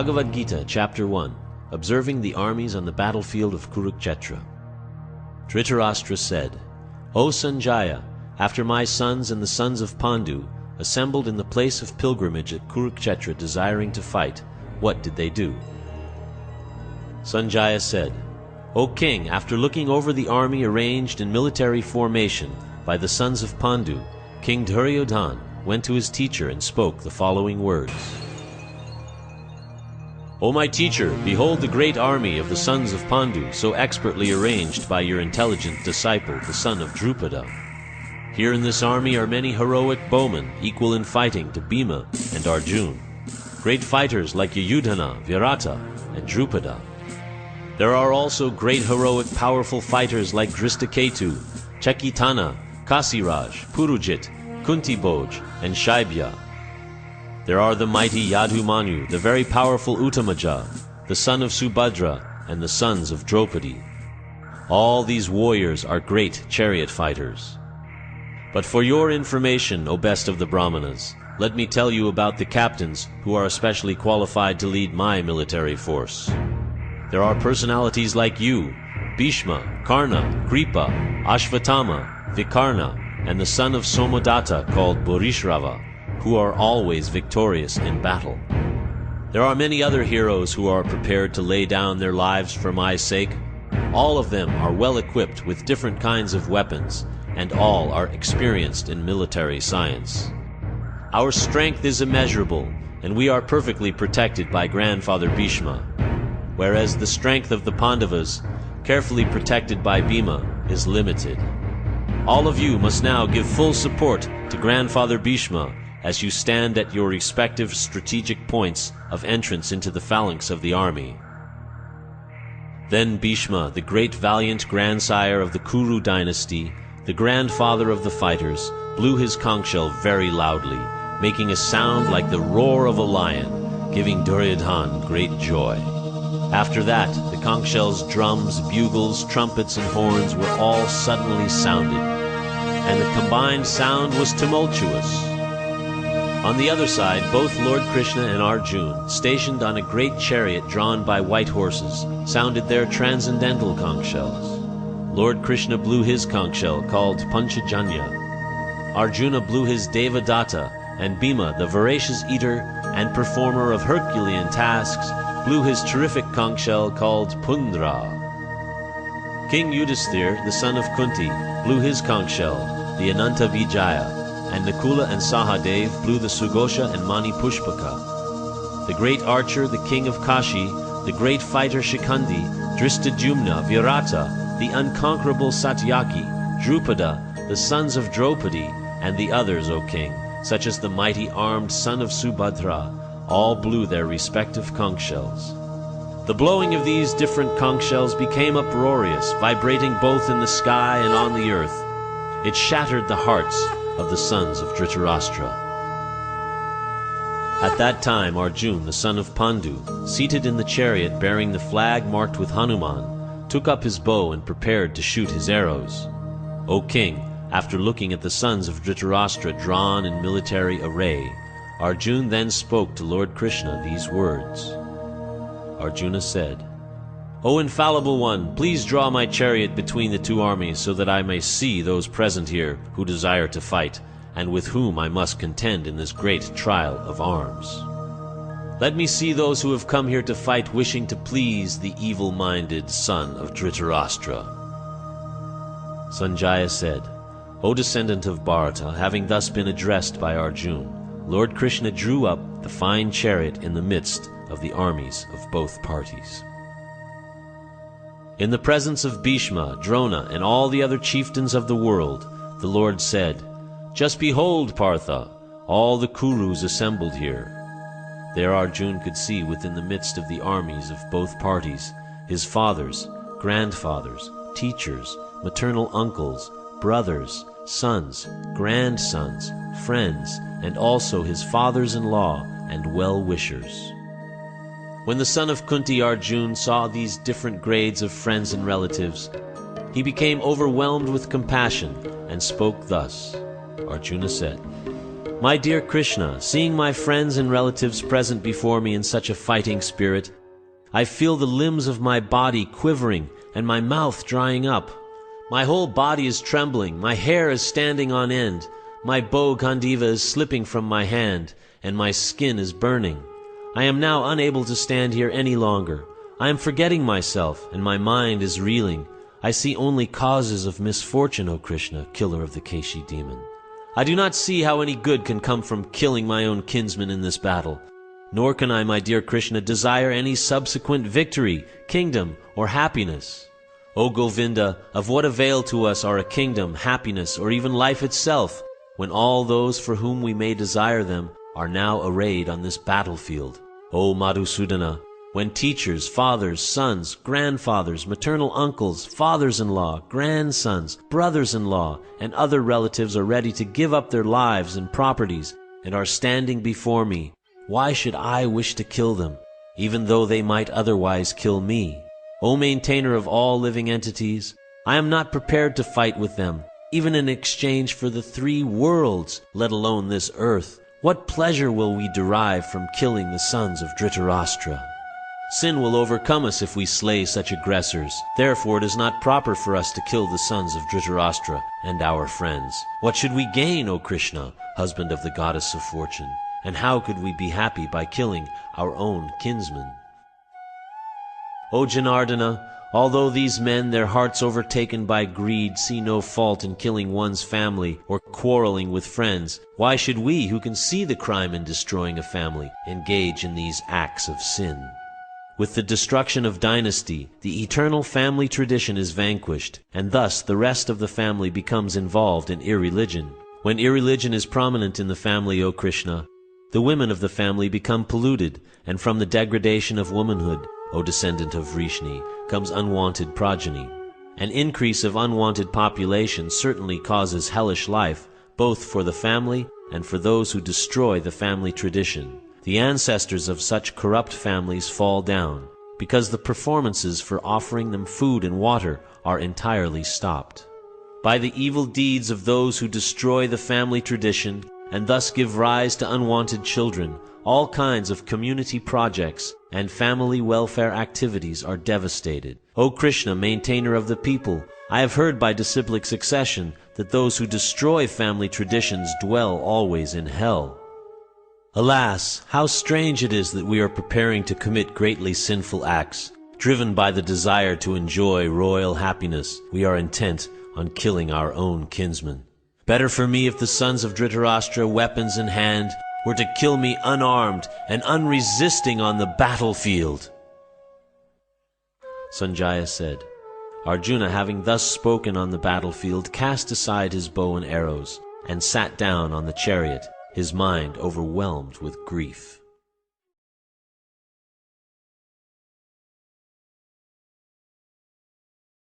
Bhagavad Gita, Chapter 1, Observing the Armies on the Battlefield of Kurukshetra. Dhritarashtra said, O Sanjaya, after my sons and the sons of Pandu assembled in the place of pilgrimage at Kurukshetra desiring to fight, what did they do? Sanjaya said, O king, after looking over the army arranged in military formation by the sons of Pandu, King Duryodhana went to his teacher and spoke the following words. O my teacher, behold the great army of the sons of Pandu, so expertly arranged by your intelligent disciple, the son of Drupada. Here in this army are many heroic bowmen, equal in fighting to Bhima and Arjuna, great fighters like Yudhana, Virata, and Drupada. There are also great heroic powerful fighters like Drishtaketu, Chekitana, Kasiraj, Purujit, Kuntibhoj, and Shaibya. There are the mighty Yadumanu, the very powerful Uttamaja, the son of Subhadra, and the sons of Draupadi. All these warriors are great chariot fighters. But for your information, O best of the Brahmanas, let me tell you about the captains who are especially qualified to lead my military force. There are personalities like you, Bhishma, Karna, Kripa, Ashvatthama, Vikarna, and the son of Somadatta called Bharishrava, who are always victorious in battle. There are many other heroes who are prepared to lay down their lives for my sake. All of them are well equipped with different kinds of weapons, and all are experienced in military science. Our strength is immeasurable, and we are perfectly protected by Grandfather Bhishma, whereas the strength of the Pandavas, carefully protected by Bhima, is limited. All of you must now give full support to Grandfather Bhishma as you stand at your respective strategic points of entrance into the phalanx of the army. Then Bhishma, the great valiant grandsire of the Kuru dynasty, the grandfather of the fighters, blew his conch shell very loudly, making a sound like the roar of a lion, giving Duryodhana great joy. After that, the conch shells, drums, bugles, trumpets, and horns were all suddenly sounded, and the combined sound was tumultuous. On the other side, both Lord Krishna and Arjuna, stationed on a great chariot drawn by white horses, sounded their transcendental conch shells. Lord Krishna blew his conch shell, called Panchajanya. Arjuna blew his Devadatta, and Bhima, the voracious eater and performer of Herculean tasks, blew his terrific conch shell called Pundra. King Yudhisthira, the son of Kunti, blew his conch shell, the Ananta Vijaya, and Nakula and Sahadev blew the Sugosha and Mani Pushpaka. The great archer, the king of Kashi, the great fighter Shikandi, Drishtadyumna, Virata, the unconquerable Satyaki, Drupada, the sons of Draupadi, and the others, O king, such as the mighty armed son of Subhadra, all blew their respective conch shells. The blowing of these different conch shells became uproarious, vibrating both in the sky and on the earth. It shattered the hearts of the sons of Dhritarashtra. At that time Arjuna, the son of Pandu, seated in the chariot bearing the flag marked with Hanuman, took up his bow and prepared to shoot his arrows. O king, after looking at the sons of Dhritarashtra drawn in military array, Arjuna then spoke to Lord Krishna these words. Arjuna said, O infallible one, please draw my chariot between the two armies so that I may see those present here who desire to fight, and with whom I must contend in this great trial of arms. Let me see those who have come here to fight wishing to please the evil-minded son of Dhritarashtra. Sanjaya said, O descendant of Bharata, having thus been addressed by Arjuna, Lord Krishna drew up the fine chariot in the midst of the armies of both parties. In the presence of Bhishma, Drona, and all the other chieftains of the world, the Lord said, Just behold, Partha, all the Kurus assembled here. There Arjuna could see within the midst of the armies of both parties his fathers, grandfathers, teachers, maternal uncles, brothers, sons, grandsons, friends, and also his fathers-in-law and well-wishers. When the son of Kunti Arjuna saw these different grades of friends and relatives, he became overwhelmed with compassion and spoke thus. Arjuna said, My dear Krishna, seeing my friends and relatives present before me in such a fighting spirit, I feel the limbs of my body quivering and my mouth drying up. My whole body is trembling, my hair is standing on end, my bow Gandiva is slipping from my hand, and my skin is burning. I am now unable to stand here any longer. I am forgetting myself, and my mind is reeling. I see only causes of misfortune, O Krishna, killer of the Keshi demon. I do not see how any good can come from killing my own kinsman in this battle. Nor can I, my dear Krishna, desire any subsequent victory, kingdom, or happiness. O Govinda, of what avail to us are a kingdom, happiness, or even life itself, when all those for whom we may desire them are now arrayed on this battlefield? O Madhusudana, when teachers, fathers, sons, grandfathers, maternal uncles, fathers-in-law, grandsons, brothers-in-law, and other relatives are ready to give up their lives and properties and are standing before me, why should I wish to kill them, even though they might otherwise kill me? O maintainer of all living entities, I am not prepared to fight with them, even in exchange for the 3 worlds, let alone this earth. What pleasure will we derive from killing the sons of Dhritarashtra? Sin will overcome us if we slay such aggressors. Therefore it is not proper for us to kill the sons of Dhritarashtra and our friends. What should we gain, O Krishna, husband of the goddess of fortune? And how could we be happy by killing our own kinsmen? O Janardana, although these men, their hearts overtaken by greed, see no fault in killing one's family or quarreling with friends, why should we, who can see the crime in destroying a family, engage in these acts of sin? With the destruction of dynasty, the eternal family tradition is vanquished, and thus the rest of the family becomes involved in irreligion. When irreligion is prominent in the family, O Krishna, the women of the family become polluted, and from the degradation of womanhood, O descendant of Vrishni, comes unwanted progeny. An increase of unwanted population certainly causes hellish life, both for the family and for those who destroy the family tradition. The ancestors of such corrupt families fall down, because the performances for offering them food and water are entirely stopped. By the evil deeds of those who destroy the family tradition, and thus give rise to unwanted children, all kinds of community projects and family welfare activities are devastated. O Krishna, maintainer of the people, I have heard by disciplic succession that those who destroy family traditions dwell always in hell. Alas, how strange it is that we are preparing to commit greatly sinful acts. Driven by the desire to enjoy royal happiness, we are intent on killing our own kinsmen. Better for me if the sons of Dhritarashtra, weapons in hand, were to kill me unarmed and unresisting on the battlefield. Sanjaya said, Arjuna, having thus spoken on the battlefield, cast aside his bow and arrows, and sat down on the chariot, his mind overwhelmed with grief.